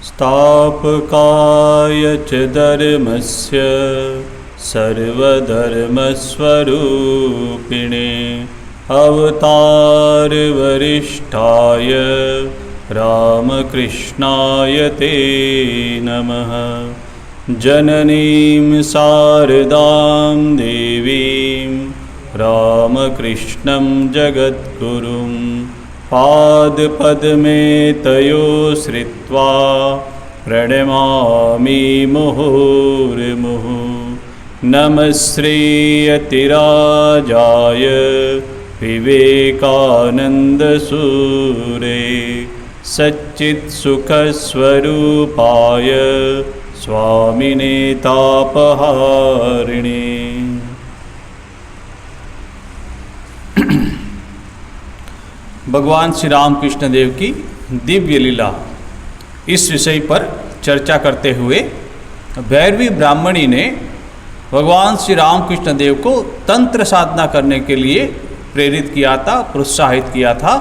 स्थापकाय च धर्मस्य सर्वधर्मस्वरूपिणे अवतारवरिष्ठाय रामकृष्णाय ते नमः। जननीं शारदां देवीं रामकृष्णं जगद्गुरुं पादपद्मे तयो श्रित्वा प्रणमामि मुहुर्मुहुः। नमः श्रीयतिराजाय विवेकानन्दसूरे सच्चित्सुखस्वरूपाय स्वामिने तापहारिणे। भगवान श्री रामकृष्ण देव की दिव्य लीला इस विषय पर चर्चा करते हुए भैरवी ब्राह्मणी ने भगवान श्री रामकृष्ण देव को तंत्र साधना करने के लिए प्रेरित किया था, प्रोत्साहित किया था।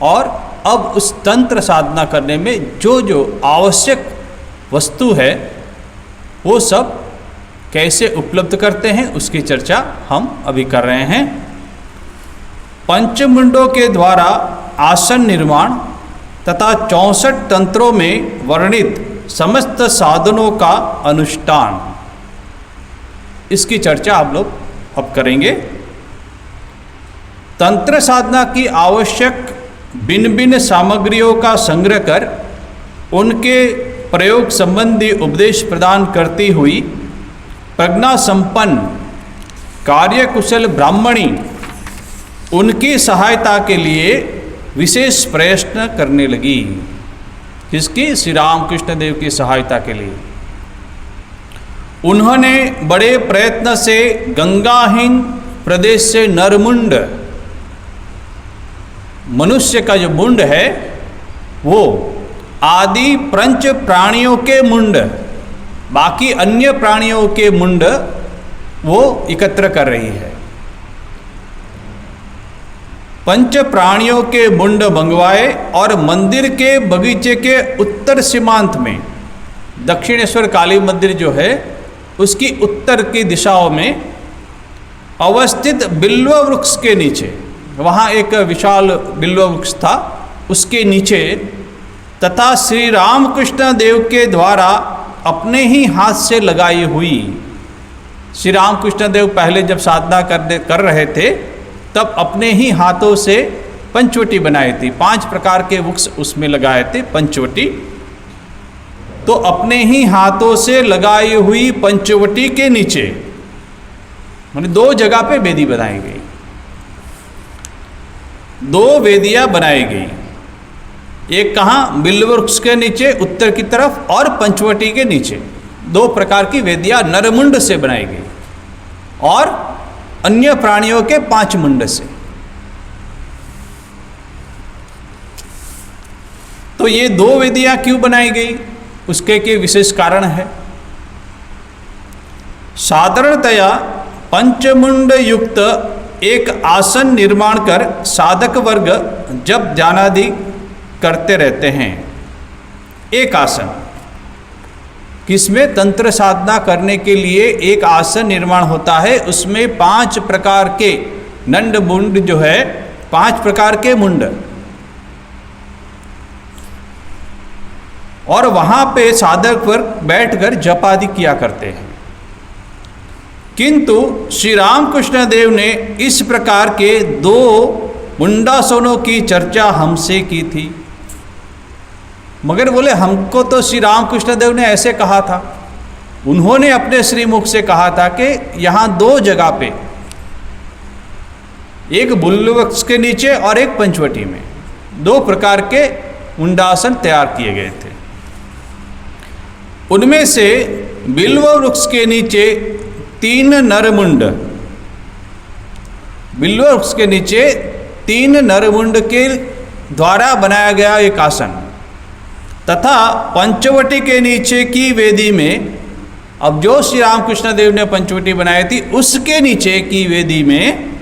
और अब उस तंत्र साधना करने में जो जो आवश्यक वस्तु है वो सब कैसे उपलब्ध करते हैं उसकी चर्चा हम अभी कर रहे हैं। पंचमुंडों के द्वारा आसन निर्माण तथा 64 तंत्रों में वर्णित समस्त साधनों का अनुष्ठान, इसकी चर्चा आप लोग अब करेंगे। तंत्र साधना की आवश्यक भिन्न भिन्न सामग्रियों का संग्रह कर उनके प्रयोग संबंधी उपदेश प्रदान करती हुई प्रज्ञा संपन्न कार्यकुशल ब्राह्मणी उनकी सहायता के लिए विशेष प्रयत्न करने लगी। जिसकी श्री रामकृष्ण देव की सहायता के लिए उन्होंने बड़े प्रयत्न से गंगाहीन प्रदेश से नरमुंड, मनुष्य का जो मुंड है वो आदि पंच प्राणियों के मुंड, बाकी अन्य प्राणियों के मुंड वो एकत्र कर रही है। पंच प्राणियों के मुंड मंगवाए और मंदिर के बगीचे के उत्तर सीमांत में, दक्षिणेश्वर काली मंदिर जो है उसकी उत्तर की दिशाओं में अवस्थित बिल्व वृक्ष के नीचे, वहाँ एक विशाल बिल्व वृक्ष था, उसके नीचे तथा श्री रामकृष्ण देव के द्वारा अपने ही हाथ से लगाई हुई, श्री रामकृष्ण देव पहले जब साधना कर रहे थे तब अपने ही हाथों से पंचवटी बनाई थी। 5 प्रकार के वृक्ष उसमें लगाए थे पंचवटी। तो अपने ही हाथों से लगाई हुई पंचवटी के नीचे माने 2 जगह पे वेदी बनाई गई, 2 वेदियां बनाई गई। एक कहाँ बिल्व वृक्ष के नीचे उत्तर की तरफ और पंचवटी के नीचे 2 प्रकार की वेदियां नरमुंड से बनाई गई और अन्य प्राणियों के 5 मुंड से। तो ये 2 वेदियां क्यों बनाई गई उसके के विशेष कारण है। साधारणतया पंचमुंड युक्त एक आसन निर्माण कर साधक वर्ग जप ध्यानादि करते रहते हैं। एक आसन किसमें तंत्र साधना करने के लिए एक आसन निर्माण होता है, उसमें 5 प्रकार के नंड मुंड जो है 5 प्रकार के मुंड, और वहाँ पे साधक वर्ग बैठकर जप आदि किया करते हैं। किंतु श्री रामकृष्ण देव ने इस प्रकार के 2 मुंडासनों की चर्चा हमसे की थी, मगर बोले हमको तो श्री रामकृष्ण देव ने ऐसे कहा था। उन्होंने अपने श्रीमुख से कहा था कि यहाँ 2 जगह पे, एक बिल्व वृक्ष के नीचे और एक पंचवटी में 2 प्रकार के मुंडासन तैयार किए गए थे। उनमें से बिल्व वृक्ष के नीचे 3 नरमुंड, बिल्व वृक्ष के नीचे 3 नरमुंड के द्वारा बनाया गया एक आसन तथा पंचवटी के नीचे की वेदी में, अब जो श्री रामकृष्ण देव ने पंचवटी बनाई थी उसके नीचे की वेदी में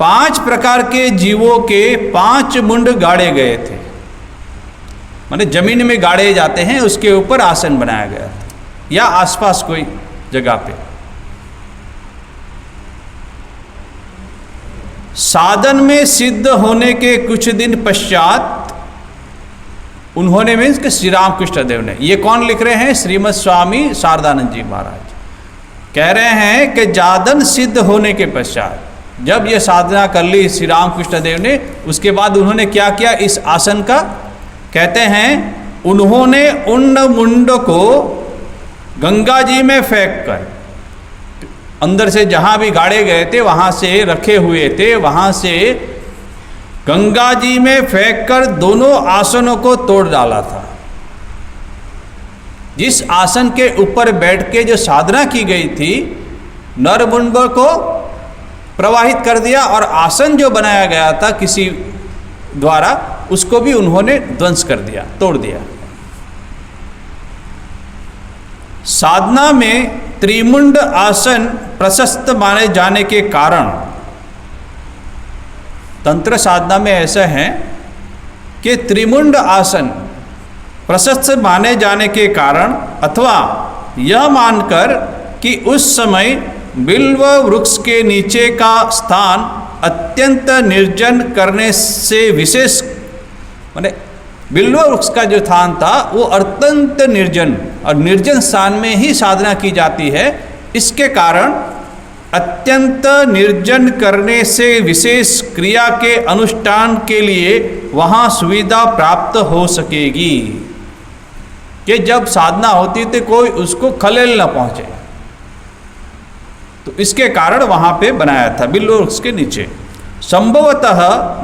5 प्रकार के जीवों के 5 मुंड गाड़े गए थे, माने जमीन में गाड़े जाते हैं, उसके ऊपर आसन बनाया गया था या आसपास कोई जगह पे। साधन में सिद्ध होने के कुछ दिन पश्चात उन्होंने, मीन्स कि श्री रामकृष्ण देव ने, ये कौन लिख रहे हैं? श्रीमद स्वामी शारदानंद जी महाराज कह रहे हैं कि साधन सिद्ध होने के पश्चात, जब ये साधना कर ली श्री रामकृष्ण देव ने, उसके बाद उन्होंने क्या किया इस आसन का? कहते हैं उन्होंने उन मुंड को गंगा जी में फेंक कर, अंदर से जहाँ भी गाड़े गए थे वहाँ से रखे हुए थे, वहाँ से गंगा जी में फेंक कर दोनों आसनों को तोड़ डाला था। जिस आसन के ऊपर बैठ के जो साधना की गई थी, नरमुंड को प्रवाहित कर दिया, और आसन जो बनाया गया था किसी द्वारा, उसको भी उन्होंने ध्वंस कर दिया, तोड़ दिया। साधना में त्रिमुंड आसन प्रशस्त माने जाने के कारण, तंत्र साधना में ऐसा है कि त्रिमुंड आसन प्रशस्त माने जाने के कारण, अथवा यह मानकर कि उस समय बिल्व वृक्ष के नीचे का स्थान अत्यंत निर्जन करने से विशेष, माने बिल्व वृक्ष का जो स्थान था वो अत्यंत निर्जन, और निर्जन स्थान में ही साधना की जाती है, इसके कारण अत्यंत निर्जन करने से विशेष क्रिया के अनुष्ठान के लिए वहाँ सुविधा प्राप्त हो सकेगी, कि जब साधना होती तो कोई उसको खलेल न पहुँचे, तो इसके कारण वहाँ पे बनाया था बिल्व वृक्ष के नीचे। संभवतः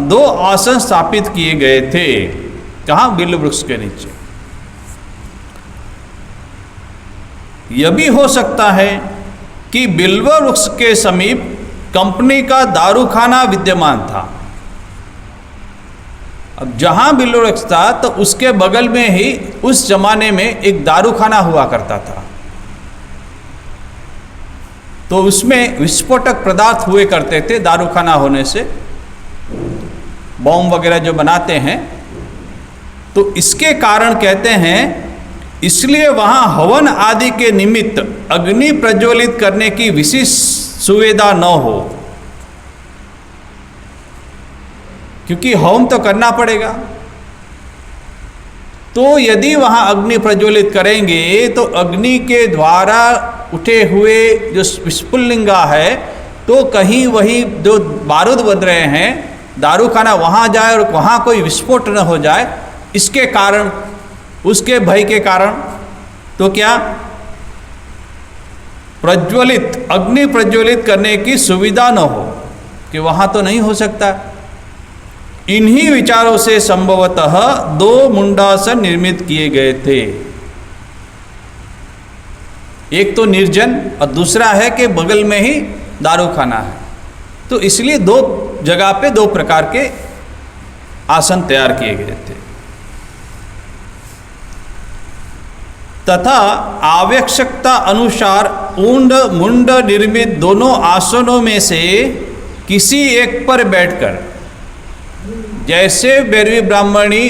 2 आसन स्थापित किए गए थे, कहाँ? बिल्व वृक्ष के नीचे। यह भी हो सकता है कि बिल्व वृक्ष के समीप कंपनी का दारूखाना विद्यमान था। अब जहाँ बिल्व वृक्ष था तो उसके बगल में ही उस जमाने में एक दारूखाना हुआ करता था, तो उसमें विस्फोटक पदार्थ हुए करते थे। दारूखाना होने से बॉम्ब वगैरह जो बनाते हैं, तो इसके कारण कहते हैं इसलिए वहाँ हवन आदि के निमित्त अग्नि प्रज्वलित करने की विशेष सुविधा न हो, क्योंकि हवन तो करना पड़ेगा। तो यदि वहाँ अग्नि प्रज्वलित करेंगे तो अग्नि के द्वारा उठे हुए जो विस्फुलिंगा है, तो कहीं वही जो बारूद बन रहे हैं, दारूखाना वहाँ जाए और वहाँ कोई विस्फोट न हो जाए, इसके कारण, उसके भय के कारण, तो क्या प्रज्वलित, अग्नि प्रज्वलित करने की सुविधा न हो, कि वहाँ तो नहीं हो सकता। इन्हीं विचारों से संभवतः 2 मुंडासन निर्मित किए गए थे, एक तो निर्जन और दूसरा है कि बगल में ही दारूखाना है, तो इसलिए 2 जगह पे 2 प्रकार के आसन तैयार किए गए थे। तथा आवश्यकता अनुसार ऊंड मुंड निर्मित दोनों आसनों में से किसी एक पर बैठकर, जैसे भैरवी ब्राह्मणी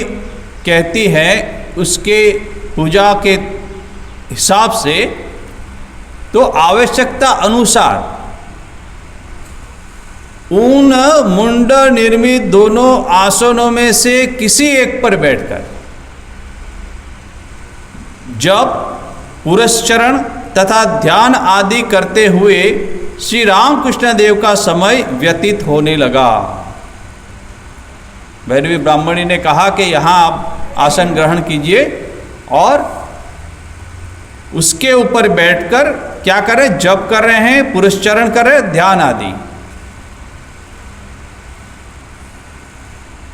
कहती है उसके पूजा के हिसाब से, तो आवश्यकता अनुसार ऊन मुंड निर्मित दोनों आसनों में से किसी एक पर बैठकर जब पुरस्चरण तथा ध्यान आदि करते हुए श्री रामकृष्ण देव का समय व्यतीत होने लगा। भैरवी ब्राह्मणी ने कहा कि यहाँ आप आसन ग्रहण कीजिए और उसके ऊपर बैठकर क्या करें, जप कर रहे हैं, पुरस्चरण कर रहे हैं, ध्यान आदि।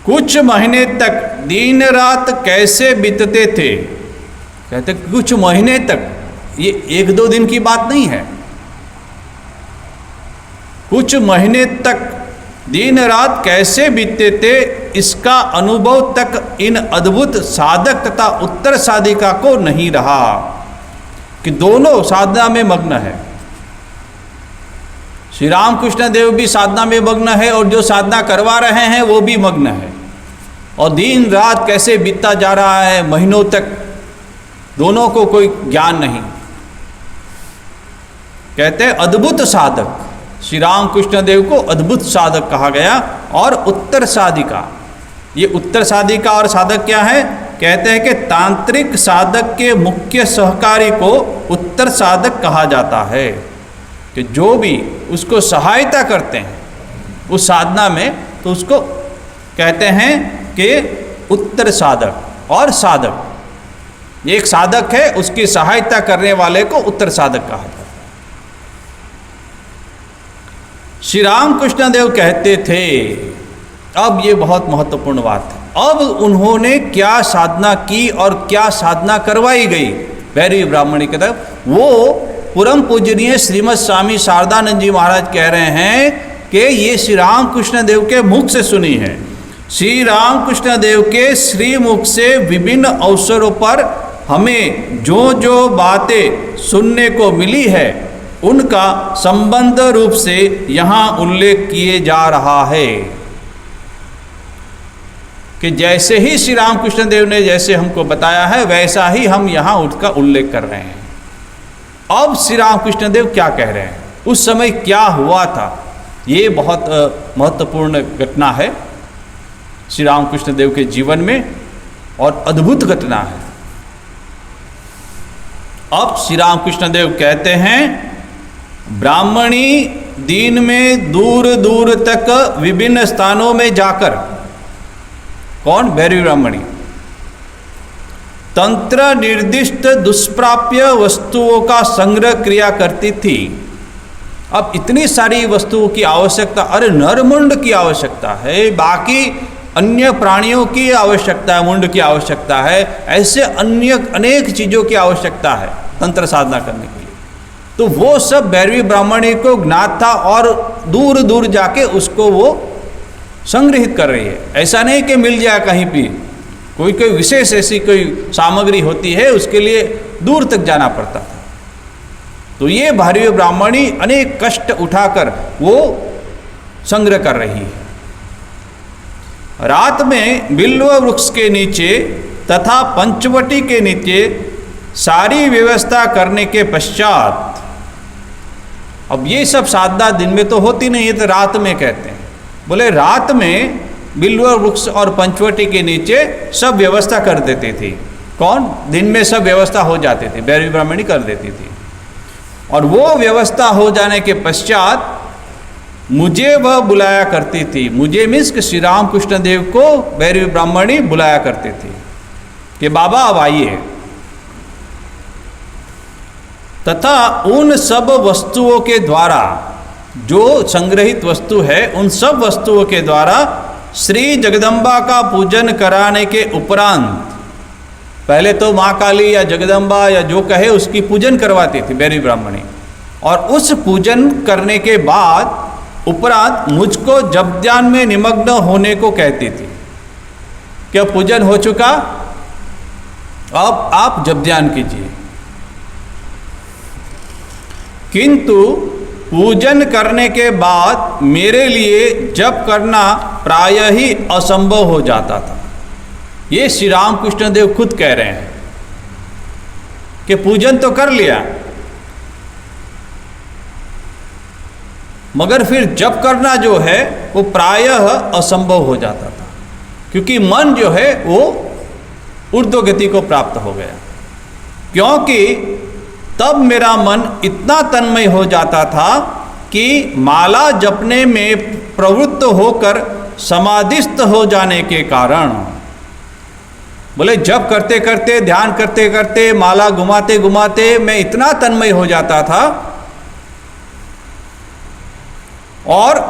कुछ महीने तक दिन रात कैसे बीतते थे, कहते कुछ महीने तक, ये 1-2 दिन की बात नहीं है, कुछ महीने तक दिन रात कैसे बीतते थे, इसका अनुभव तक इन अद्भुत साधक तथा उत्तर साधिका को नहीं रहा, कि दोनों साधना में मग्न है। श्री रामकृष्ण देव भी साधना में मग्न है और जो साधना करवा रहे हैं वो भी मग्न है, और दिन रात कैसे बीतता जा रहा है, महीनों तक, दोनों को कोई ज्ञान नहीं। कहते हैं अद्भुत साधक, श्री रामकृष्ण देव को अद्भुत साधक कहा गया। और उत्तर साधिका, ये उत्तर साधिका और साधक क्या है? कहते हैं कि तांत्रिक साधक के मुख्य सहकारी को उत्तर साधक कहा जाता है, कि जो भी उसको सहायता करते हैं उस साधना में, तो उसको कहते हैं कि उत्तर साधक। और साधक, एक साधक है, उसकी सहायता करने वाले को उत्तर साधक कहा जाता है। श्री रामकृष्ण देव कहते थे, अब ये बहुत महत्वपूर्ण बात है, अब उन्होंने क्या साधना की और क्या साधना करवाई गई भैरवी ब्राह्मणी के तरफ, वो परम पूजनीय श्रीमद स्वामी शारदानंद जी महाराज कह रहे हैं कि ये श्री रामकृष्ण देव के मुख से सुनी है। श्री रामकृष्ण देव के श्रीमुख से विभिन्न अवसरों पर हमें जो जो बातें सुनने को मिली है उनका संबंध रूप से यहाँ उल्लेख किए जा रहा है, कि जैसे ही श्री रामकृष्ण देव ने जैसे हमको बताया है वैसा ही हम यहाँ उसका उल्लेख कर रहे हैं। अब श्री रामकृष्ण देव क्या कह रहे हैं, उस समय क्या हुआ था, ये बहुत महत्वपूर्ण घटना है श्री रामकृष्ण देव के जीवन में, और अद्भुत घटना है। अब श्री रामकृष्ण देव कहते हैं, ब्राह्मणी दिन में दूर दूर तक विभिन्न स्थानों में जाकर, कौन? भैरवी ब्राह्मणी, तंत्र निर्दिष्ट दुष्प्राप्य वस्तुओं का संग्रह क्रिया करती थी। अब इतनी सारी वस्तुओं की आवश्यकता, अरे नरमुंड की आवश्यकता है, बाकी अन्य प्राणियों की आवश्यकता है, मुंड की आवश्यकता है, ऐसे अन्य अनेक चीज़ों की आवश्यकता है तंत्र साधना करने के लिए। तो वो सब भैरवी ब्राह्मणी को ज्ञात था और दूर दूर जाके उसको वो संग्रहित कर रही है। ऐसा नहीं कि मिल जाए कहीं भी, कोई कोई विशेष ऐसी कोई सामग्री होती है, उसके लिए दूर तक जाना पड़ता था। तो ये भैरवी ब्राह्मणी अनेक कष्ट उठाकर वो संग्रह कर रही है। रात में बिल्व वृक्ष के नीचे तथा पंचवटी के नीचे सारी व्यवस्था करने के पश्चात, अब ये सब साधना दिन में तो होती नहीं है, तो रात में कहते हैं, बोले रात में बिल्व वृक्ष और पंचवटी के नीचे सब व्यवस्था कर देती थी। कौन? दिन में सब व्यवस्था हो जाती थी, भैरवी ब्राह्मणी कर देती थी। और वो व्यवस्था हो जाने के पश्चात मुझे वह बुलाया करती थी। मुझे मीन्स कि श्री रामकृष्ण देव को भैरवी ब्राह्मणी बुलाया करती थी कि बाबा अब आइए। तथा उन सब वस्तुओं के द्वारा, जो संग्रहित वस्तु है उन सब वस्तुओं के द्वारा श्री जगदम्बा का पूजन कराने के उपरांत, पहले तो माँ काली या जगदम्बा या जो कहे उसकी पूजन करवाती थी भैरवी ब्राह्मणी, और उस पूजन करने के बाद उपरांत मुझको जपध्यान में निमग्न होने को कहती थी कि अब पूजन हो चुका, अब आप जपध्यान कीजिए। किंतु पूजन करने के बाद मेरे लिए जप करना प्रायः ही असंभव हो जाता था। ये श्री रामकृष्ण देव खुद कह रहे हैं कि पूजन तो कर लिया, मगर फिर जप करना जो है वो प्रायः असंभव हो जाता था, क्योंकि मन जो है वो ऊर्ध्व गति को प्राप्त हो गया। क्योंकि तब मेरा मन इतना तन्मय हो जाता था कि माला जपने में प्रवृत्त होकर समाधिस्थ हो जाने के कारण, बोले जप करते करते, ध्यान करते करते, माला घुमाते घुमाते मैं इतना तन्मय हो जाता था और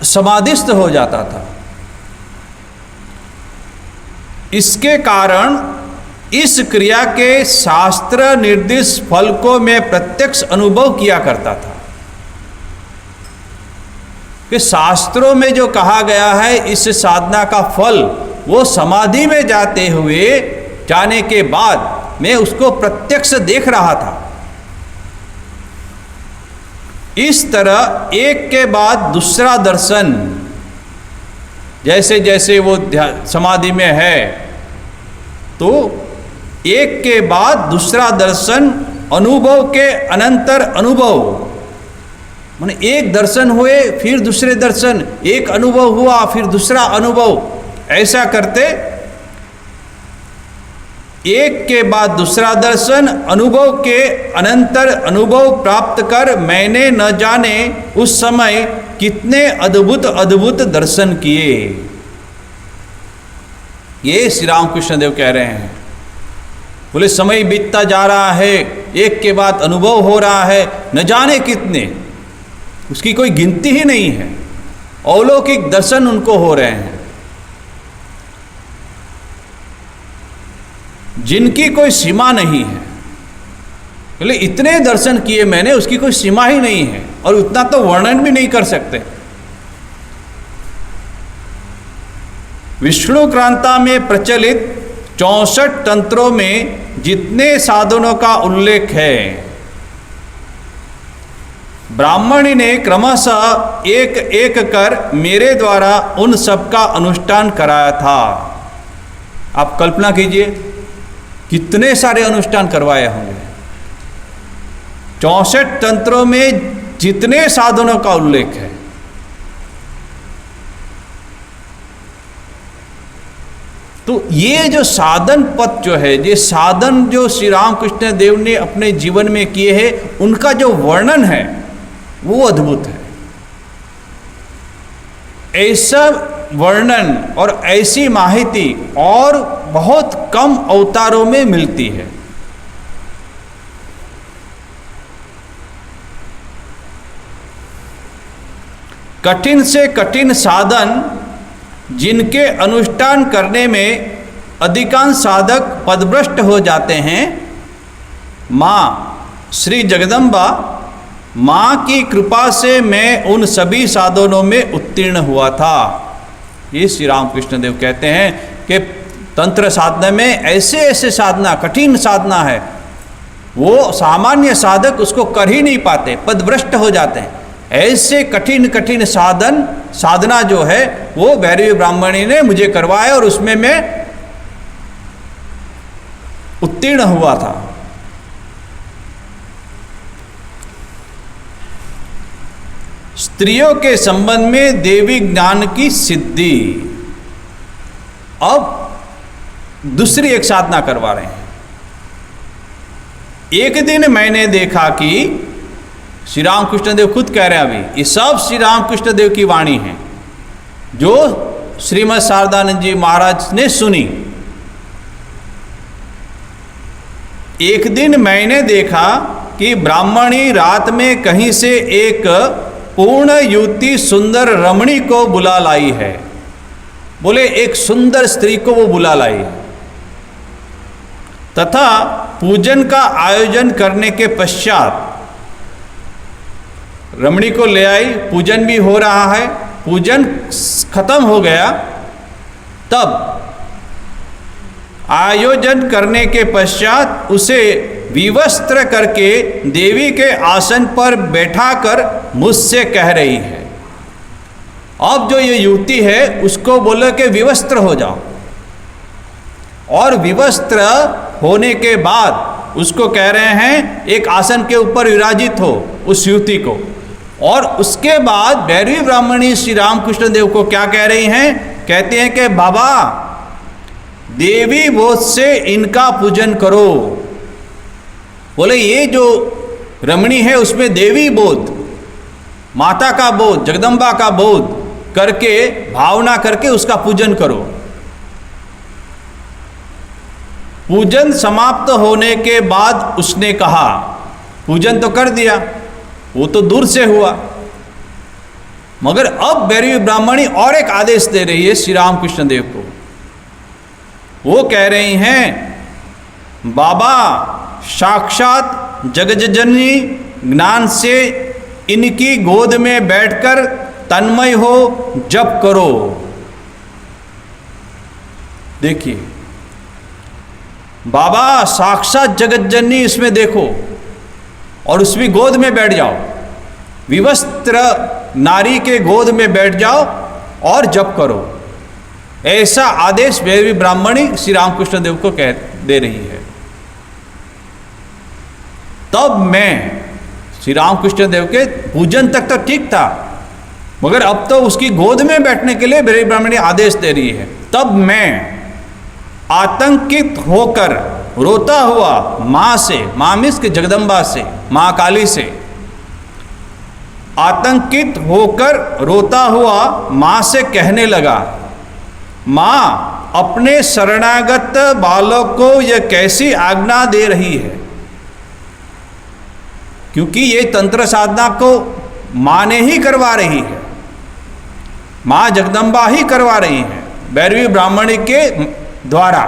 समाधिस्थ हो जाता था। इसके कारण इस क्रिया के शास्त्र निर्दिष्ट फल को मैं प्रत्यक्ष अनुभव किया करता था। कि शास्त्रों में जो कहा गया है इस साधना का फल, वो समाधि में जाने के बाद मैं उसको प्रत्यक्ष देख रहा था। इस तरह एक के बाद दूसरा दर्शन, जैसे जैसे वो समाधि में है तो एक के बाद दूसरा दर्शन, अनुभव के अनंतर अनुभव, माने एक दर्शन हुए फिर दूसरे दर्शन, एक अनुभव हुआ फिर दूसरा अनुभव, ऐसा करते एक के बाद दूसरा दर्शन, अनुभव के अनंतर अनुभव प्राप्त कर मैंने न जाने उस समय कितने अद्भुत अद्भुत दर्शन किए। ये श्री रामकृष्ण देव कह रहे हैं। बोले समय बीतता जा रहा है, एक के बाद अनुभव हो रहा है, न जाने कितने, उसकी कोई गिनती ही नहीं है, अलौकिक दर्शन उनको हो रहे हैं जिनकी कोई सीमा नहीं है। बोले इतने दर्शन किए मैंने, उसकी कोई सीमा ही नहीं है और उतना तो वर्णन भी नहीं कर सकते। विष्णु क्रांता में प्रचलित 64 तंत्रों में जितने साधनों का उल्लेख है, ब्राह्मणी ने क्रमशः एक एक कर मेरे द्वारा उन सब का अनुष्ठान कराया था। आप कल्पना कीजिए कितने सारे अनुष्ठान करवाए होंगे। 64 तंत्रों में जितने साधनों का उल्लेख है, तो ये जो साधन पथ जो है, ये साधन जो श्री रामकृष्ण देव ने अपने जीवन में किए हैं, उनका जो वर्णन है वो अद्भुत है। ऐसा वर्णन और ऐसी माहिती और बहुत कम अवतारों में मिलती है। कठिन से कठिन साधन जिनके अनुष्ठान करने में अधिकांश साधक पदभ्रष्ट हो जाते हैं, माँ श्री जगदम्बा माँ की कृपा से मैं उन सभी साधनों में उत्तीर्ण हुआ था। ये श्री रामकृष्ण देव कहते हैं कि तंत्र साधना में ऐसे ऐसे साधना, कठिन साधना है, वो सामान्य साधक उसको कर ही नहीं पाते, पदभ्रष्ट हो जाते हैं। ऐसे कठिन कठिन साधना जो है वो भैरवी ब्राह्मणी ने मुझे करवाया और उसमें मैं उत्तीर्ण हुआ था। स्त्रियों के संबंध में देवी ज्ञान की सिद्धि। अब दूसरी एक साधना करवा रहे हैं। एक दिन मैंने देखा कि श्री रामकृष्ण देव खुद कह रहे हैं, अभी ये सब श्री रामकृष्ण देव की वाणी है जो श्रीमद् शारदानंद जी महाराज ने सुनी। एक दिन मैंने देखा कि ब्राह्मणी रात में कहीं से एक पूर्ण युवती सुंदर रमणी को बुला लाई है। बोले एक सुंदर स्त्री को वो बुला लाई है, तथा पूजन का आयोजन करने के पश्चात रमणी को ले आई, पूजन भी हो रहा है, पूजन खत्म हो गया, तब आयोजन करने के पश्चात उसे विवस्त्र करके देवी के आसन पर बैठाकर मुझसे कह रही है। अब जो ये युवती है उसको बोलो कि विवस्त्र हो जाओ, और विवस्त्र होने के बाद उसको कह रहे हैं एक आसन के ऊपर विराजित हो उस युवती को। और उसके बाद भैरवी ब्राह्मणी श्री रामकृष्ण देव को क्या कह रही हैं? कहते हैं कि बाबा देवी बोध से इनका पूजन करो। बोले ये जो रमणी है उसमें देवी बोध, माता का बोध, जगदम्बा का बोध करके, भावना करके उसका पूजन करो। पूजन समाप्त होने के बाद उसने कहा, पूजन तो कर दिया, वो तो दूर से हुआ, मगर अब भैरवी ब्राह्मणी और एक आदेश दे रही है श्री रामकृष्ण देव को। वो कह रही हैं, बाबा साक्षात जगज्जननी ज्ञान से इनकी गोद में बैठकर तन्मय हो जप करो। देखिए बाबा साक्षात जगज्जननी इसमें देखो और उसमें गोद में बैठ जाओ। विवस्त्र नारी के गोद में बैठ जाओ और जप करो, ऐसा आदेश भैरवी ब्राह्मणी श्री रामकृष्ण देव को कह दे रही है। तब मैं श्री रामकृष्ण देव के पूजन तक तो ठीक था, मगर अब तो उसकी गोद में बैठने के लिए भैरवी ब्राह्मणी आदेश दे रही है। तब मैं आतंकित होकर रोता हुआ माँ से, माँ मीन्स के जगदम्बा से, माँ काली से, आतंकित होकर रोता हुआ माँ से कहने लगा, माँ अपने शरणागत बालक को यह कैसी आज्ञा दे रही है? क्योंकि ये तंत्र साधना को माँ ने ही करवा रही है, माँ जगदम्बा ही करवा रही है भैरवी ब्राह्मणी के द्वारा,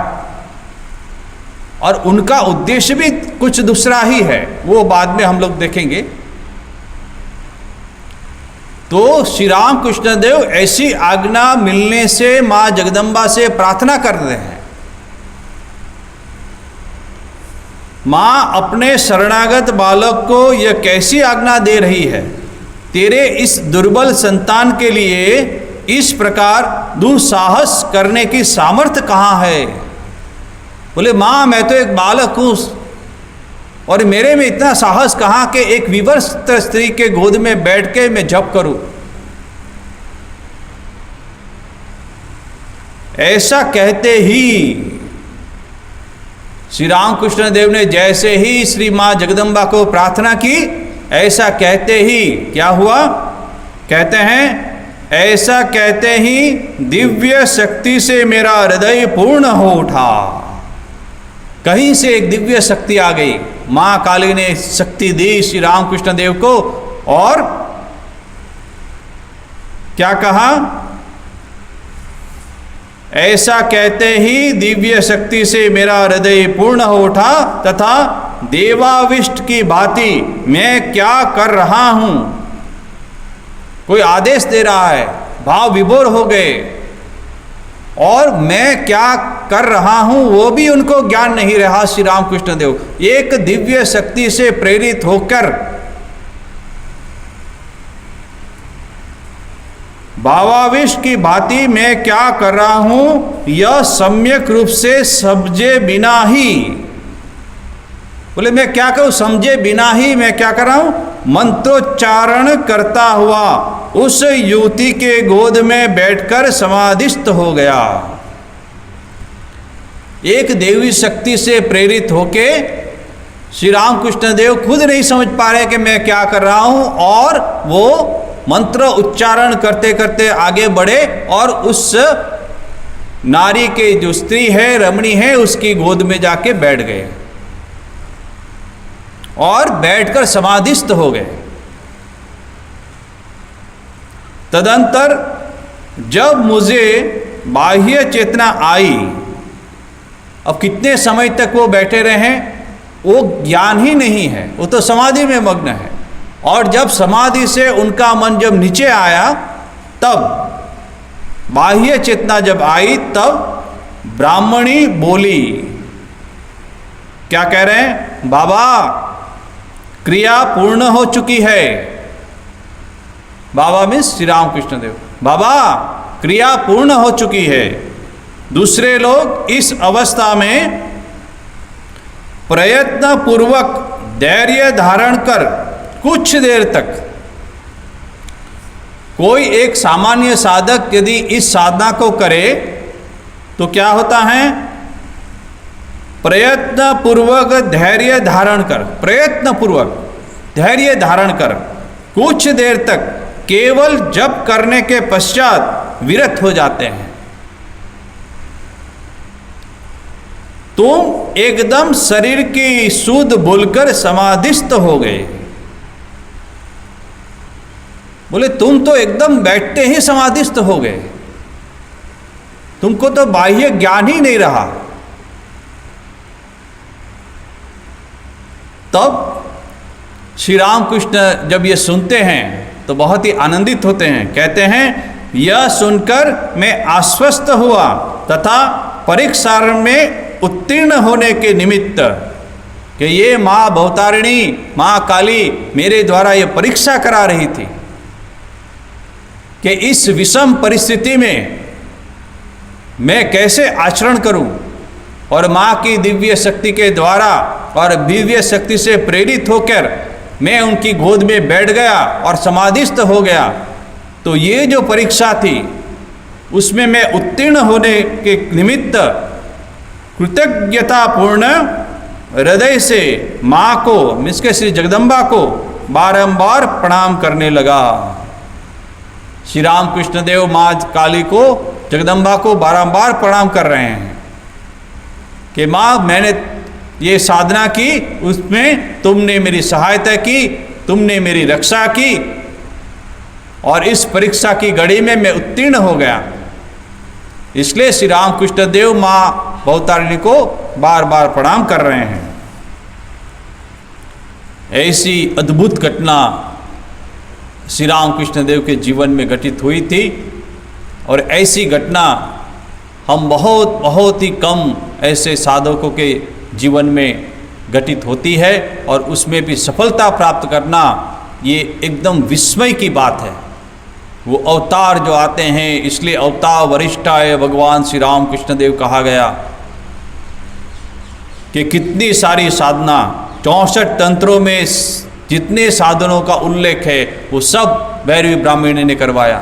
और उनका उद्देश्य भी कुछ दूसरा ही है, वो बाद में हम लोग देखेंगे। तो श्री राम कृष्ण देव ऐसी आज्ञा मिलने से माँ जगदम्बा से प्रार्थना कर रहे हैं, माँ अपने शरणागत बालक को यह कैसी आज्ञा दे रही है? तेरे इस दुर्बल संतान के लिए इस प्रकार दुस्साहस करने की सामर्थ्य कहाँ है? बोले, माँ मैं तो एक बालक हूँ और मेरे में इतना साहस कहाँ कि एक विवस्त्र स्त्री के गोद में बैठ के मैं जप करूं। ऐसा कहते ही श्री रामकृष्ण देव ने जैसे ही श्री माँ जगदम्बा को प्रार्थना की, ऐसा कहते ही क्या हुआ? कहते हैं, ऐसा कहते ही दिव्य शक्ति से मेरा हृदय पूर्ण हो उठा। कहीं से एक दिव्य शक्ति आ गई, माँ काली ने शक्ति दी श्री रामकृष्ण देव को, और क्या कहा? ऐसा कहते ही दिव्य शक्ति से मेरा हृदय पूर्ण हो उठा तथा देवाविष्ट की भांति मैं क्या कर रहा हूं, कोई आदेश दे रहा है, भाव विभोर हो गए, और मैं क्या कर रहा हूं वो भी उनको ज्ञान नहीं रहा। श्री रामकृष्ण देव एक दिव्य शक्ति से प्रेरित होकर भावाविष की भांति मैं क्या कर रहा हूं, यह सम्यक रूप से समझे बिना ही, बोले मैं क्या करूं, समझे बिना ही मैं क्या कर रहा हूं, मंत्रोच्चारण करता हुआ उस युवती के गोद में बैठकर समाधिस्थ हो गया। एक देवी शक्ति से प्रेरित होके श्री रामकृष्ण देव खुद नहीं समझ पा रहे कि मैं क्या कर रहा हूं, और वो मंत्र उच्चारण करते करते आगे बढ़े और उस नारी के जो स्त्री है, रमणी है, उसकी गोद में जाके बैठ गए और बैठकर समाधिस्थ हो गए। तदंतर जब मुझे बाह्य चेतना आई, अब कितने समय तक वो बैठे रहे वो ज्ञान ही नहीं है, वो तो समाधि में मग्न है, और जब समाधि से उनका मन जब नीचे आया, तब बाह्य चेतना जब आई, तब ब्राह्मणी बोली, क्या कह रहे हैं? बाबा क्रिया पूर्ण हो चुकी है। बाबा मीन्स श्री रामकृष्ण देव, बाबा क्रिया पूर्ण हो चुकी है। दूसरे लोग इस अवस्था में प्रयत्न पूर्वक धैर्य धारण कर कुछ देर तक, कोई एक सामान्य साधक यदि इस साधना को करे तो क्या होता है? प्रयत्न पूर्वक धैर्य धारण कर, प्रयत्न पूर्वक धैर्य धारण कर कुछ देर तक केवल जप करने के पश्चात विरत हो जाते हैं। तुम एकदम शरीर की सुध भूलकर समाधिस्थ हो गए। बोले तुम तो एकदम बैठते ही समाधिस्थ हो गए, तुमको तो बाह्य ज्ञान ही नहीं रहा। तब श्री रामकृष्ण जब ये सुनते हैं तो बहुत ही आनंदित होते हैं, कहते हैं यह सुनकर मैं आश्वस्त हुआ तथा परीक्षा में उत्तीर्ण होने के निमित्त कि ये माँ भवतारिणी, माँ काली मेरे द्वारा ये परीक्षा करा रही थी कि इस विषम परिस्थिति में मैं कैसे आचरण करूं, और माँ की दिव्य शक्ति के द्वारा और दिव्य शक्ति से प्रेरित होकर मैं उनकी गोद में बैठ गया और समाधिस्थ हो गया। तो ये जो परीक्षा थी उसमें मैं उत्तीर्ण होने के निमित्त कृतज्ञतापूर्ण हृदय से माँ को, मीन्स के श्री जगदम्बा को बारंबार प्रणाम करने लगा। श्री राम कृष्ण देव माँ काली को, जगदम्बा को बारंबार प्रणाम कर रहे हैं कि माँ मैंने ये साधना की, उसमें तुमने मेरी सहायता की, तुमने मेरी रक्षा की, और इस परीक्षा की घड़ी में मैं उत्तीर्ण हो गया। इसलिए श्री राम कृष्ण देव माँ भवतारिणी को बार बार प्रणाम कर रहे हैं। ऐसी अद्भुत घटना श्री राम कृष्ण देव के जीवन में घटित हुई थी, और ऐसी घटना हम बहुत ही कम ऐसे साधकों के जीवन में घटित होती है, और उसमें भी सफलता प्राप्त करना ये एकदम विस्मय की बात है। वो अवतार जो आते हैं, इसलिए अवतार वरिष्ठाय भगवान श्री राम कृष्ण देव कहा गया कि कितनी सारी साधना, 64 तंत्रों में जितने साधनों का उल्लेख है वो सब भैरवी ब्राह्मणी ने करवाया।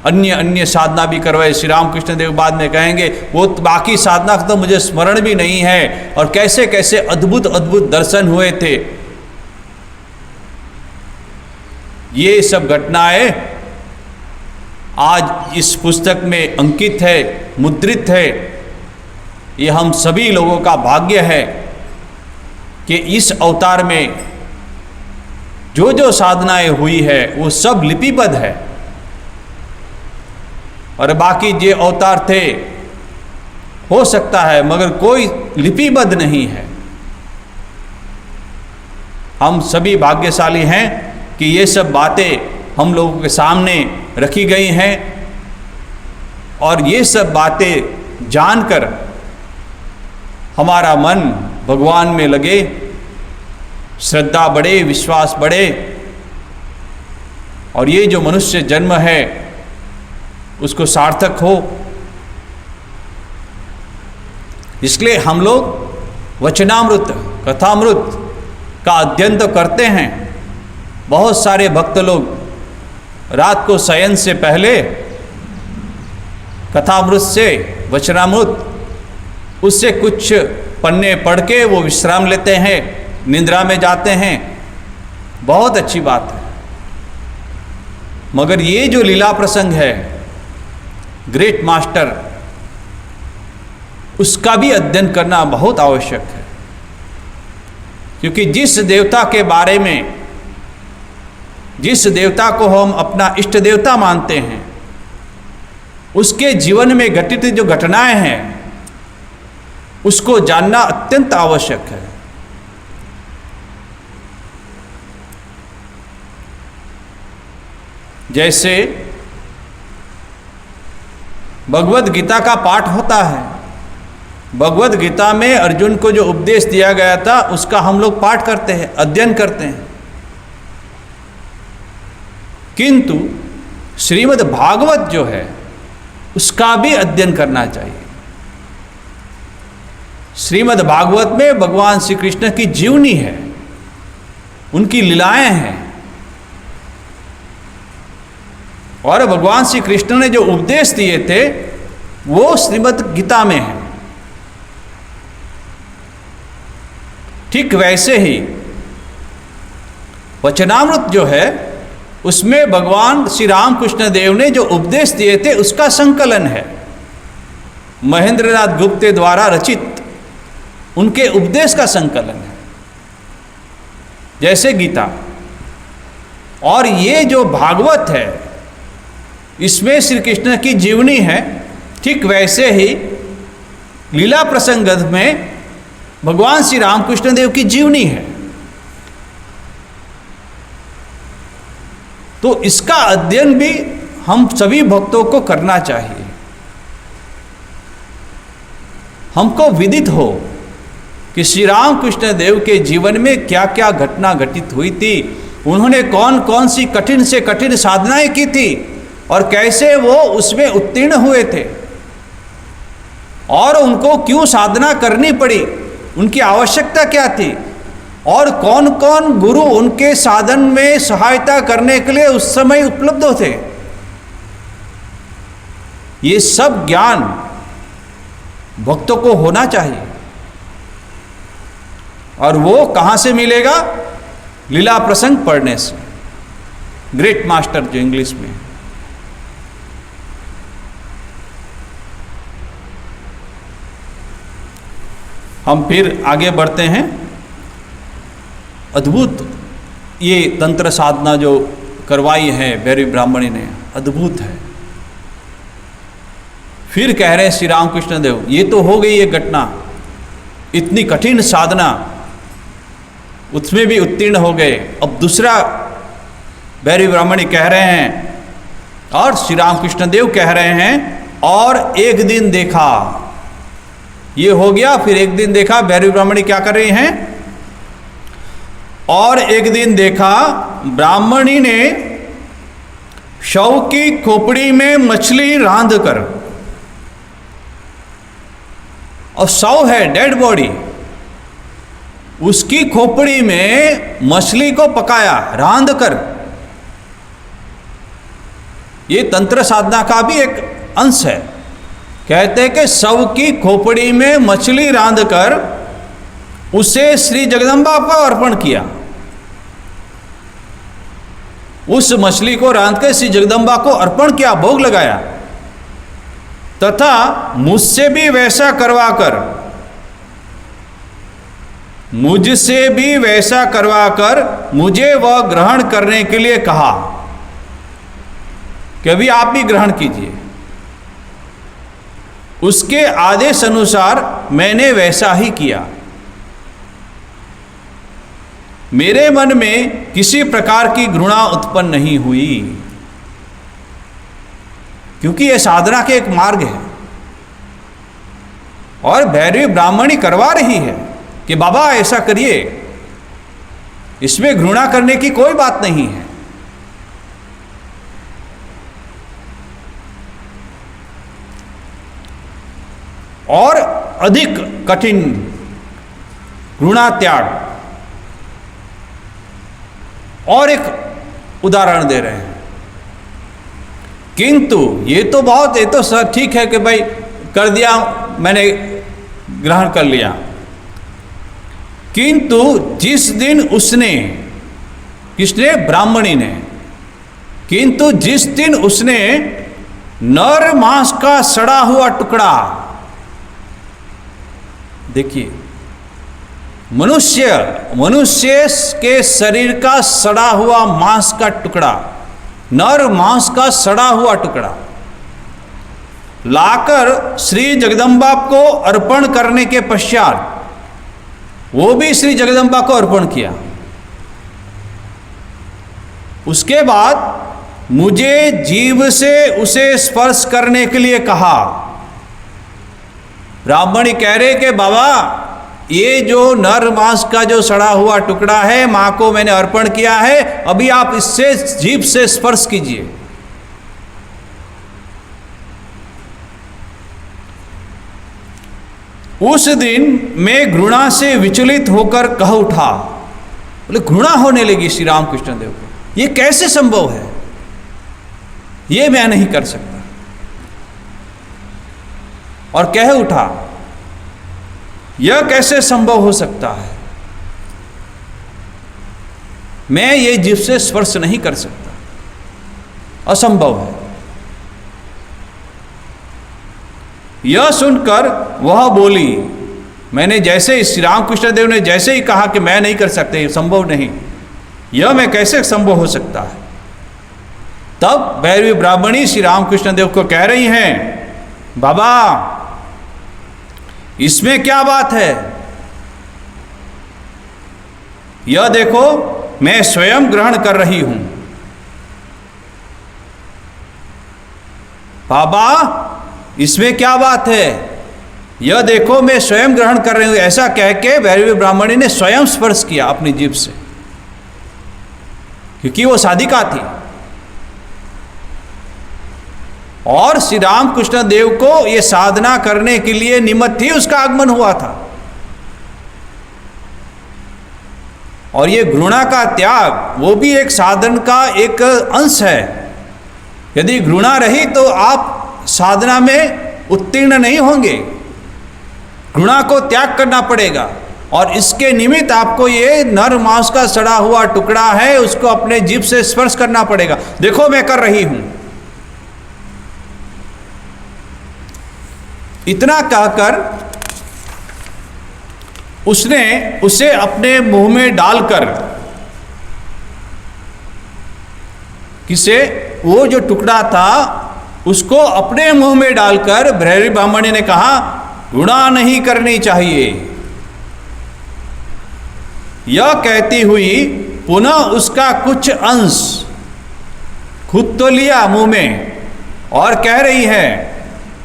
अन्य साधना भी करवाए। श्री राम कृष्ण देव बाद में कहेंगे वो बाकी साधना तो मुझे स्मरण भी नहीं है, और कैसे कैसे अद्भुत अद्भुत दर्शन हुए थे। ये सब घटनाएं आज इस पुस्तक में अंकित है, मुद्रित है। ये हम सभी लोगों का भाग्य है कि इस अवतार में जो जो साधनाएं हुई है वो सब लिपिबद्ध है, और बाकी जो अवतार थे हो सकता है मगर कोई लिपिबद्ध नहीं है। हम सभी भाग्यशाली हैं कि ये सब बातें हम लोगों के सामने रखी गई हैं, और ये सब बातें जानकर हमारा मन भगवान में लगे, श्रद्धा बढ़े, विश्वास बढ़े, और ये जो मनुष्य जन्म है उसको सार्थक हो। इसलिए हम लोग वचनामृत, कथामृत का अध्ययन तो करते हैं। बहुत सारे भक्त लोग रात को शयन से पहले कथामृत से, वचनामृत उससे कुछ पन्ने पढ़ के वो विश्राम लेते हैं, निद्रा में जाते हैं। बहुत अच्छी बात है, मगर ये जो लीला प्रसंग है ग्रेट मास्टर, उसका भी अध्ययन करना बहुत आवश्यक है। क्योंकि जिस देवता के बारे में, जिस देवता को हम अपना इष्ट देवता मानते हैं, उसके जीवन में घटित जो घटनाएं हैं उसको जानना अत्यंत आवश्यक है। जैसे भगवद गीता का पाठ होता है, भगवद गीता में अर्जुन को जो उपदेश दिया गया था उसका हम लोग पाठ करते हैं, अध्ययन करते हैं। किंतु श्रीमद् भागवत जो है उसका भी अध्ययन करना चाहिए। श्रीमद् भागवत में भगवान श्री कृष्ण की जीवनी है, उनकी लीलाएं हैं, और भगवान श्री कृष्ण ने जो उपदेश दिए थे वो श्रीमद् गीता में है। ठीक वैसे ही वचनामृत जो है उसमें भगवान श्री राम कृष्ण देव ने जो उपदेश दिए थे उसका संकलन है, महेंद्रनाथ गुप्त द्वारा रचित उनके उपदेश का संकलन है, जैसे गीता। और ये जो भागवत है इसमें श्री कृष्ण की जीवनी है। ठीक वैसे ही लीला प्रसंग में भगवान श्री रामकृष्ण देव की जीवनी है। तो इसका अध्ययन भी हम सभी भक्तों को करना चाहिए। हमको विदित हो कि श्री राम कृष्ण देव के जीवन में क्या क्या घटना घटित हुई थी, उन्होंने कौन कौन सी कठिन से कठिन साधनाएं की थी और कैसे वो उसमें उत्तीर्ण हुए थे और उनको क्यों साधना करनी पड़ी, उनकी आवश्यकता क्या थी और कौन कौन गुरु उनके साधन में सहायता करने के लिए उस समय उपलब्ध थे। ये सब ज्ञान भक्तों को होना चाहिए और वो कहाँ से मिलेगा? लीला प्रसंग पढ़ने से। ग्रेट मास्टर जो इंग्लिश में। हम फिर आगे बढ़ते हैं। अद्भुत ये तंत्र साधना जो करवाई है भैरवी ब्राह्मणी ने, अद्भुत है। फिर कह रहे हैं श्री रामकृष्ण देव, ये तो हो गई ये घटना, इतनी कठिन साधना, उसमें भी उत्तीर्ण हो गए। अब दूसरा भैरवी ब्राह्मणी कह रहे हैं और श्री रामकृष्ण देव कह रहे हैं, और एक दिन देखा, ये हो गया। फिर एक दिन देखा, भैरवी ब्राह्मणी क्या कर रही हैं? और एक दिन देखा ब्राह्मणी ने शव की खोपड़ी में मछली रांध कर, और शव है डेड बॉडी, उसकी खोपड़ी में मछली को पकाया रांध कर। ये तंत्र साधना का भी एक अंश है। कहते हैं कि शव की खोपड़ी में मछली रांध कर उसे श्री जगदम्बा को अर्पण किया। उस मछली को रांध कर श्री जगदम्बा को अर्पण किया, भोग लगाया, तथा मुझसे भी वैसा करवाकर, मुझसे भी वैसा करवाकर मुझे वह ग्रहण करने के लिए कहा कि अभी आप भी ग्रहण कीजिए। उसके आदेश अनुसार मैंने वैसा ही किया। मेरे मन में किसी प्रकार की घृणा उत्पन्न नहीं हुई, क्योंकि यह साधना के एक मार्ग है और भैरवी ब्राह्मणी करवा रही है कि बाबा ऐसा करिए, इसमें घृणा करने की कोई बात नहीं है। और अधिक कठिन घृणा त्याग। और एक उदाहरण दे रहे हैं, किंतु ये तो बहुत, ये तो सर ठीक है कि भाई कर दिया, मैंने ग्रहण कर लिया, किंतु जिस दिन उसने, किसने? ब्राह्मणी ने, किंतु जिस दिन उसने नर मांस का सड़ा हुआ टुकड़ा, देखिए मनुष्य के शरीर का सड़ा हुआ मांस का टुकड़ा, नर मांस का सड़ा हुआ टुकड़ा लाकर श्री जगदम्बा को अर्पण करने के पश्चात वो भी श्री जगदम्बा को अर्पण किया। उसके बाद मुझे जीभ से उसे स्पर्श करने के लिए कहा। ब्राह्मणी कह रहे कि बाबा, ये जो नर मांस का जो सड़ा हुआ टुकड़ा है मां को मैंने अर्पण किया है, अभी आप इससे जीभ से स्पर्श कीजिए। उस दिन मैं घृणा से विचलित होकर कह उठा, बोले घृणा होने लगी श्री रामकृष्ण देव को, ये कैसे संभव है, ये मैं नहीं कर सकता। और कह उठा, यह कैसे संभव हो सकता है, मैं ये जीभ से स्पर्श नहीं कर सकता, असंभव है। यह सुनकर वह बोली, मैंने जैसे श्री रामकृष्ण देव ने जैसे ही कहा कि मैं नहीं कर सकते, संभव नहीं, यह मैं कैसे संभव हो सकता है। तब भैरवी ब्राह्मणी श्री रामकृष्ण देव को कह रही हैं, बाबा इसमें क्या बात है, यह देखो मैं स्वयं ग्रहण कर रही हूं। बाबा इसमें क्या बात है, यह देखो मैं स्वयं ग्रहण कर रही हूं, ऐसा कह के भैरवी ब्राह्मणी ने स्वयं स्पर्श किया अपनी जीभ से, क्योंकि वो साधिका थी। और श्री रामकृष्ण देव को ये साधना करने के लिए निमित्त ही उसका आगमन हुआ था। और ये घृणा का त्याग वो भी एक साधन का एक अंश है। यदि घृणा रही तो आप साधना में उत्तीर्ण नहीं होंगे। घृणा को त्याग करना पड़ेगा, और इसके निमित्त आपको ये नर मांस का सड़ा हुआ टुकड़ा है, उसको अपने जीभ से स्पर्श करना पड़ेगा। देखो मैं कर रही हूं। इतना कहकर उसने उसे अपने मुंह में डालकर, किसे, वो जो टुकड़ा था उसको अपने मुंह में डालकर भैरवी ब्राह्मणी ने कहा, घृणा नहीं करनी चाहिए। यह कहती हुई पुनः उसका कुछ अंश खुद तो लिया मुंह में और कह रही है,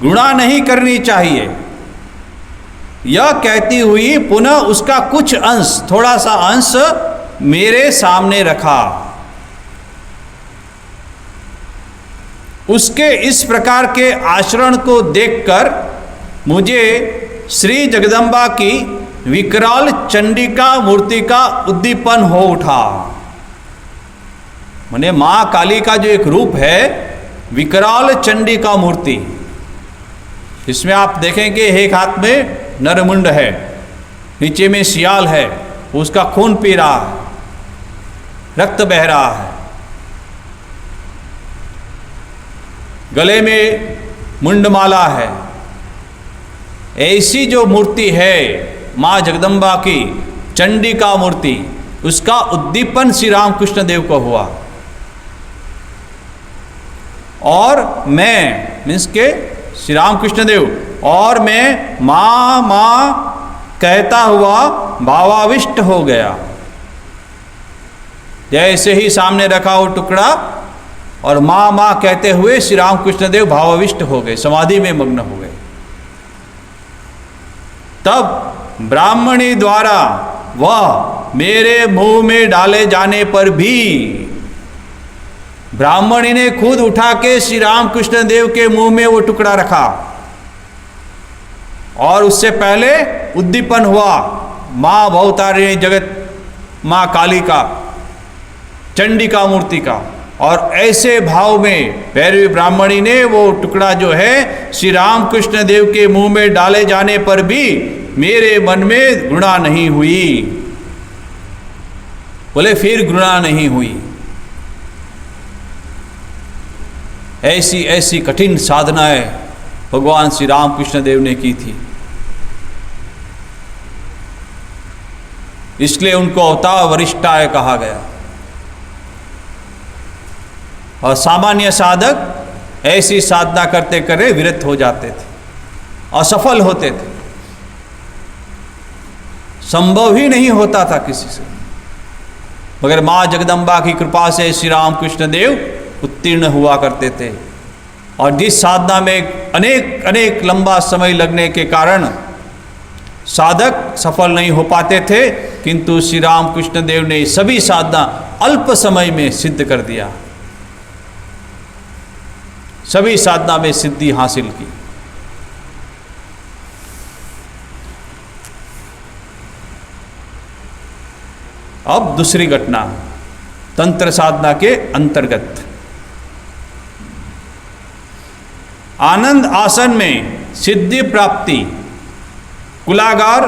घृणा नहीं करनी चाहिए। यह कहती हुई पुनः उसका कुछ अंश, थोड़ा सा अंश मेरे सामने रखा। उसके इस प्रकार के आचरण को देखकर मुझे श्री जगदम्बा की विकराल चंडिका मूर्ति का उद्दीपन हो उठा। माने मां काली का जो एक रूप है, विकराल चंडिका मूर्ति, इसमें आप देखेंगे एक हाथ में नरमुंड है, नीचे में सियाल है, उसका खून पी रहा है, रक्त बह रहा है, गले में मुंडमाला है। ऐसी जो मूर्ति है माँ जगदम्बा की चंडिका मूर्ति, उसका उद्दीपन श्री रामकृष्ण देव को हुआ। और मैं मीन्स के श्री रामकृष्ण देव, और मैं माँ माँ कहता हुआ भावाविष्ट हो गया। जैसे ही सामने रखा वो टुकड़ा और माँ माँ कहते हुए श्री रामकृष्ण देव भावाविष्ट हो गए, समाधि में मग्न हो गए। तब ब्राह्मणी द्वारा वह मेरे मुंह में डाले जाने पर भी, ब्राह्मणी ने खुद उठा के श्री रामकृष्ण देव के मुंह में वो टुकड़ा रखा, और उससे पहले उद्दीपन हुआ माँ भवतारिणी जगत माँ काली का, चंडिका मूर्ति का। और ऐसे भाव में भैरवी ब्राह्मणी ने वो टुकड़ा जो है श्री रामकृष्ण देव के मुंह में डाले जाने पर भी मेरे मन में घृणा नहीं हुई। बोले फिर घृणा नहीं हुई। ऐसी ऐसी कठिन साधनाएं भगवान श्री रामकृष्ण देव ने की थी, इसलिए उनको अवतार वरिष्ठाय कहा गया। और सामान्य साधक ऐसी साधना करते करते विरत हो जाते थे, असफल होते थे, संभव ही नहीं होता था किसी से। मगर माँ जगदम्बा की कृपा से श्री रामकृष्ण देव उत्तीर्ण हुआ करते थे। और जिस साधना में अनेक अनेक लंबा समय लगने के कारण साधक सफल नहीं हो पाते थे, किंतु श्री रामकृष्ण देव ने सभी साधना अल्प समय में सिद्ध कर दिया, सभी साधना में सिद्धि हासिल की। अब दूसरी घटना तंत्र साधना के अंतर्गत, आनंद आसन में सिद्धि प्राप्ति, कुलागार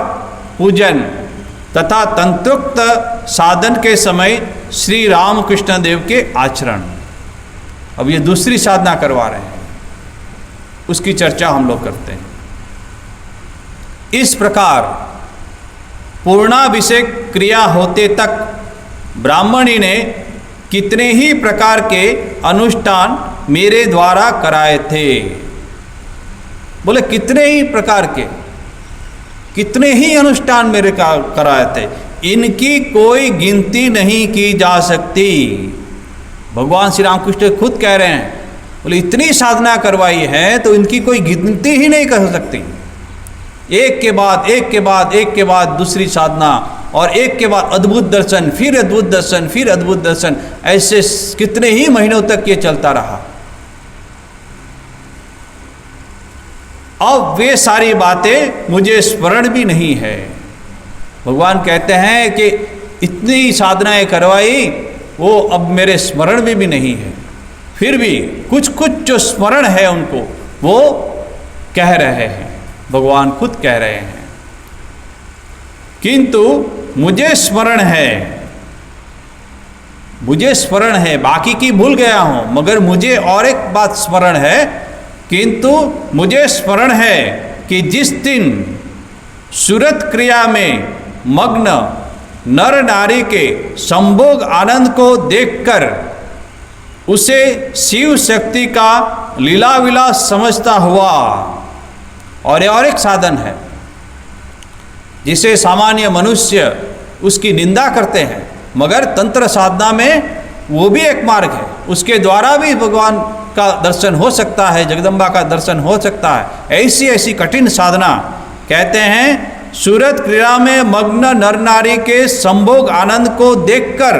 पूजन तथा तंत्रोक्त साधन के समय श्री रामकृष्ण देव के आचरण। अब ये दूसरी साधना करवा रहे हैं, उसकी चर्चा हम लोग करते हैं। इस प्रकार पूर्णाभिषेक क्रिया होते तक ब्राह्मणी ने कितने ही प्रकार के अनुष्ठान मेरे द्वारा कराए थे। बोले कितने ही प्रकार के, कितने ही अनुष्ठान मेरे कराए थे, इनकी कोई गिनती नहीं की जा सकती। भगवान श्री रामकृष्ण खुद कह रहे हैं, बोले इतनी साधना करवाई है तो इनकी कोई गिनती ही नहीं कर सकती। एक के बाद एक के बाद एक के बाद दूसरी साधना, और एक के बाद अद्भुत दर्शन, फिर अद्भुत दर्शन, फिर अद्भुत दर्शन, ऐसे कितने ही महीनों तक ये चलता रहा। अब वे सारी बातें मुझे स्मरण भी नहीं है। भगवान कहते हैं कि इतनी साधनाएं करवाई, वो अब मेरे स्मरण में भी नहीं है। फिर भी कुछ कुछ जो स्मरण है उनको वो कह रहे हैं, भगवान खुद कह रहे हैं। किंतु मुझे स्मरण है, मुझे स्मरण है, बाकी की भूल गया हूं, मगर मुझे और एक बात स्मरण है। किंतु मुझे स्मरण है कि जिस दिन सुरत क्रिया में मग्न नर नारी के संभोग आनंद को देखकर उसे शिव शक्ति का लीला विलास समझता हुआ, और एक साधन है जिसे सामान्य मनुष्य उसकी निंदा करते हैं, मगर तंत्र साधना में वो भी एक मार्ग है, उसके द्वारा भी भगवान का दर्शन हो सकता है, जगदम्बा का दर्शन हो सकता है। ऐसी ऐसी कठिन साधना, कहते हैं सूरत क्रीड़ा में मग्न नर नारी के संभोग आनंद को देखकर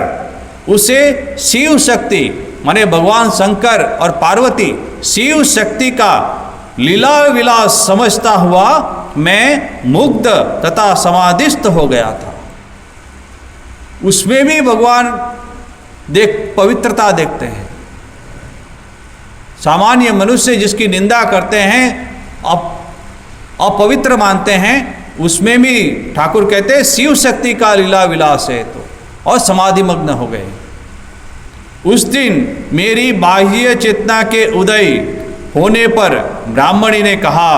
उसे शिव शक्ति माने भगवान शंकर और पार्वती शिव शक्ति का लीला विलास समझता हुआ मैं मुग्ध तथा समाधिस्थ हो गया था। उसमें भी भगवान पवित्रता देखते हैं। सामान्य मनुष्य जिसकी निंदा करते हैं, अपवित्र मानते हैं, उसमें भी ठाकुर कहते हैं शिव शक्ति का लीला विलास है, तो और समाधि मग्न हो गए। उस दिन मेरी बाह्य चेतना के उदय होने पर ब्राह्मणी ने कहा,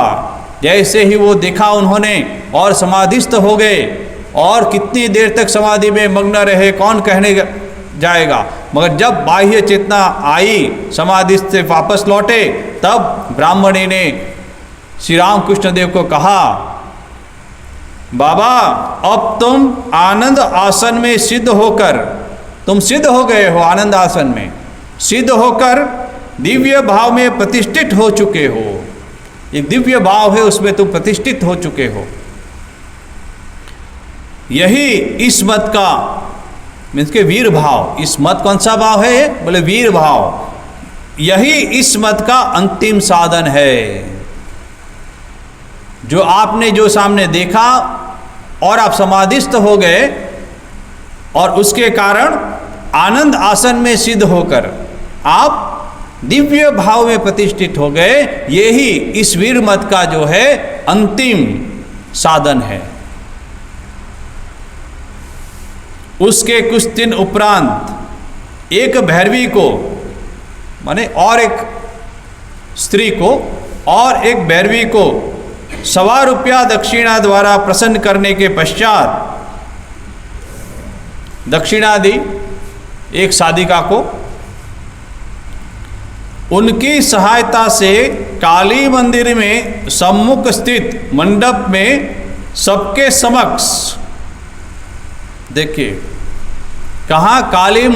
जैसे ही वो देखा उन्होंने और समाधिस्थ हो गए, और कितनी देर तक समाधि में मग्न रहे कौन कहने जाएगा, मगर जब बाह्य चेतना आई, समाधि से वापस लौटे, तब ब्राह्मणी ने श्री राम कृष्ण देव को कहा, बाबा अब तुम आनंद आसन में सिद्ध होकर, तुम सिद्ध हो गए हो, आनंद आसन में सिद्ध होकर दिव्य भाव में प्रतिष्ठित हो चुके हो। एक दिव्य भाव है, उसमें तुम प्रतिष्ठित हो चुके हो। यही इस मत का मीन्स के वीर भाव, इस मत कौन सा भाव है, बोले वीर भाव। यही इस मत का अंतिम साधन है। जो आपने जो सामने देखा और आप समाधिस्थ हो गए, और उसके कारण आनंद आसन में सिद्ध होकर आप दिव्य भाव में प्रतिष्ठित हो गए, यही इस वीर मत का जो है अंतिम साधन है। उसके कुछ दिन उपरांत एक भैरवी को माने और एक स्त्री को और एक भैरवी को 125 रुपया दक्षिणा द्वारा प्रसन्न करने के पश्चात दक्षिणा दी एक साधिका को। उनकी सहायता से काली मंदिर में सम्मुख स्थित मंडप में सबके समक्ष, देखिए कहाँ, काली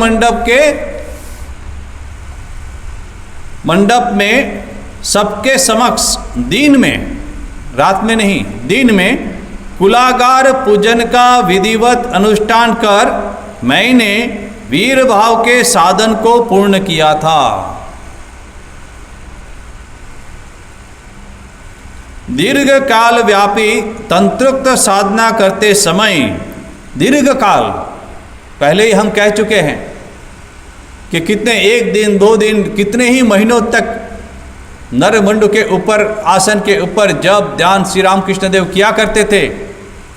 मंडप में सबके समक्ष, दिन में, रात में नहीं, दिन में कुलागार पूजन का विधिवत अनुष्ठान कर मैंने वीर भाव के साधन को पूर्ण किया था। दीर्घ काल व्यापी तंत्रोक्त साधना करते समय, दीर्घ काल पहले ही हम कह चुके हैं कि कितने, एक दिन 2 दिन, कितने ही महीनों तक नरमंडु के ऊपर, आसन के ऊपर जब ध्यान श्री रामकृष्ण देव किया करते थे,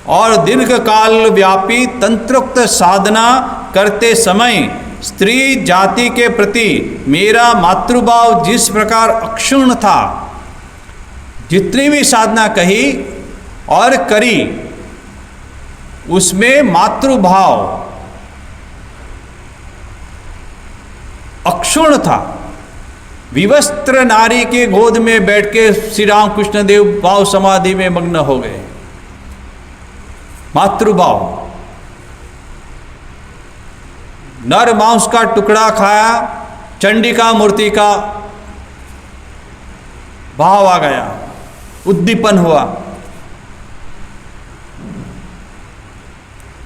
और दीर्घ काल व्यापी तंत्रोक्त साधना करते समय स्त्री जाति के प्रति मेरा मातृभाव जिस प्रकार अक्षुण्ण था, जितनी भी साधना कही और करी उसमें मातृभाव अक्षुण्ण था। विवस्त्र नारी के गोद में बैठ के श्री राम कृष्ण देव भाव समाधि में मग्न हो गए। मातृभाव, नर मांस का टुकड़ा खाया, चंडिका मूर्ति का भाव आ गया, उद्दीपन हुआ,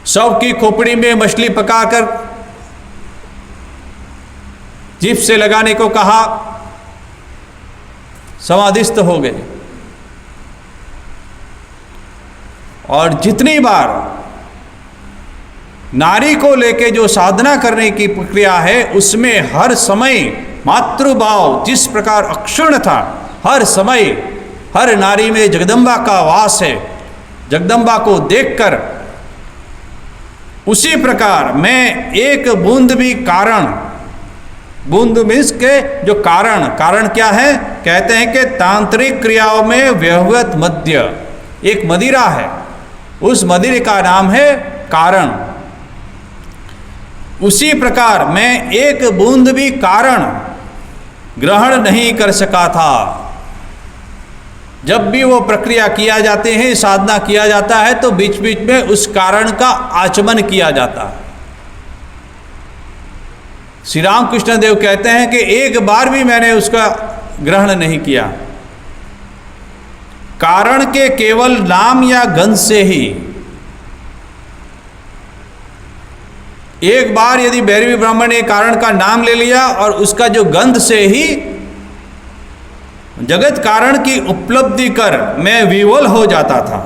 शव की खोपड़ी में मछली पकाकर जीभ से लगाने को कहा, समाधिस्थ हो गए। और जितनी बार नारी को लेके जो साधना करने की प्रक्रिया है, उसमें हर समय मातृभाव जिस प्रकार अक्षुण्ण था, हर समय हर नारी में जगदम्बा का वास है। जगदम्बा को देखकर उसी प्रकार मैं एक बूंद भी कारण, बूंद मीन्स के जो कारण, कारण क्या है? कहते हैं कि तांत्रिक क्रियाओं में व्यवहृत मद्य, एक मदिरा है, उस मदिरे का नाम है कारण। उसी प्रकार मैं एक बूंद भी कारण ग्रहण नहीं कर सका था। जब भी वो प्रक्रिया किया जाते हैं, साधना किया जाता है, तो बीच बीच में उस कारण का आचमन किया जाता है। श्री रामकृष्ण देव कहते हैं कि एक बार भी मैंने उसका ग्रहण नहीं किया। कारण के केवल नाम या गंध से ही, एक बार यदि भैरवी ब्राह्मण ने कारण का नाम ले लिया और उसका जो गंध से ही जगत कारण की उपलब्धि कर मैं विवल हो जाता था।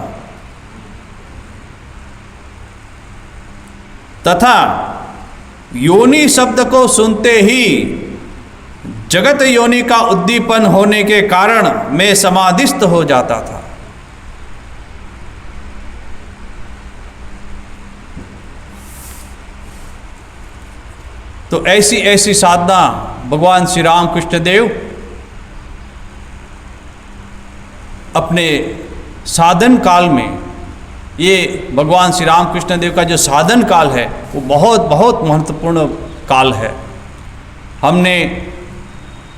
तथा योनि शब्द को सुनते ही जगत योनि का उद्दीपन होने के कारण मैं समाधिस्थ हो जाता था। तो ऐसी ऐसी साधना भगवान श्री रामकृष्ण देव अपने साधन काल में, ये भगवान श्री रामकृष्ण देव का जो साधन काल है वो बहुत बहुत महत्वपूर्ण काल है। हमने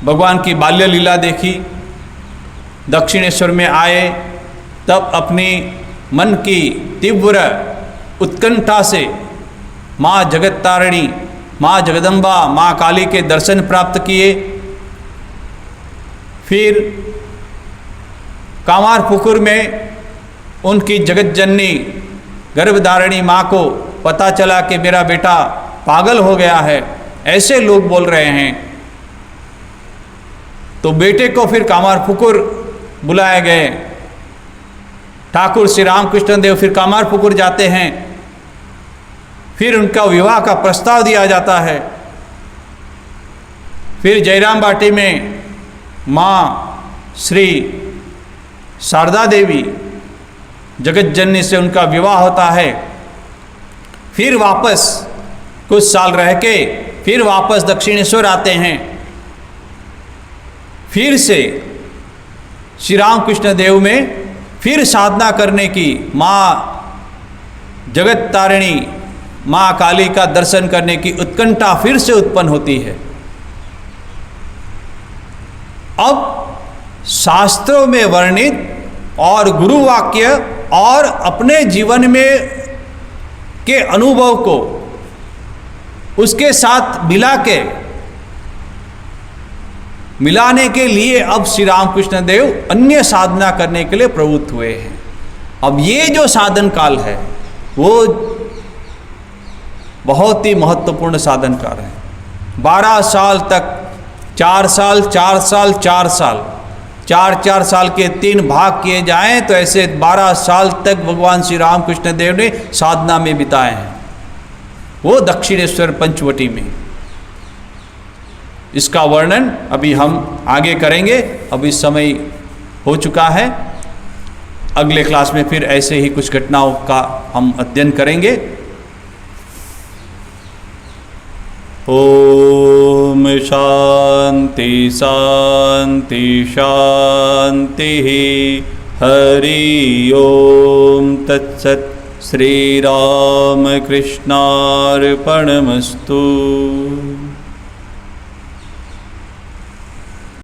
भगवान की बाल्य लीला देखी, दक्षिणेश्वर में आए, तब अपनी मन की तीव्र उत्कंठा से माँ जगत तारिणी, माँ जगदम्बा, माँ काली के दर्शन प्राप्त किए। फिर कामारपुकुर में उनकी जगत जननी गर्भधारिणी माँ को पता चला कि मेरा बेटा पागल हो गया है, ऐसे लोग बोल रहे हैं। तो बेटे को फिर कामारपुकुर बुलाए गए। ठाकुर श्री रामकृष्ण देव फिर कामारपुकुर जाते हैं। फिर उनका विवाह का प्रस्ताव दिया जाता है। फिर जयराम बाटी में माँ श्री शारदा देवी जगत जननी से उनका विवाह होता है। फिर वापस कुछ साल रह के फिर वापस दक्षिणेश्वर आते हैं। फिर से श्री रामकृष्ण देव में फिर साधना करने की, माँ जगत तारिणी, माँ काली का दर्शन करने की उत्कंठा फिर से उत्पन्न होती है। अब शास्त्रों में वर्णित और गुरु वाक्य और अपने जीवन में के अनुभव को उसके साथ मिलाने के लिए अब श्री रामकृष्ण देव अन्य साधना करने के लिए प्रवृत्त हुए हैं। अब ये जो साधन काल है वो बहुत ही महत्वपूर्ण साधन काल है। 12 साल तक, 4 साल 4 साल 4 साल, 4 साल के 3 भाग किए जाएं तो ऐसे 12 साल तक भगवान श्री रामकृष्ण देव ने साधना में बिताए हैं, वो दक्षिणेश्वर पंचवटी में। इसका वर्णन अभी हम आगे करेंगे, अभी समय हो चुका है। अगले क्लास में फिर ऐसे ही कुछ घटनाओं का हम अध्ययन करेंगे। ओम शांति शांति शांति। हरि ओम तत्सत्। श्री राम कृष्णार्पणमस्तु।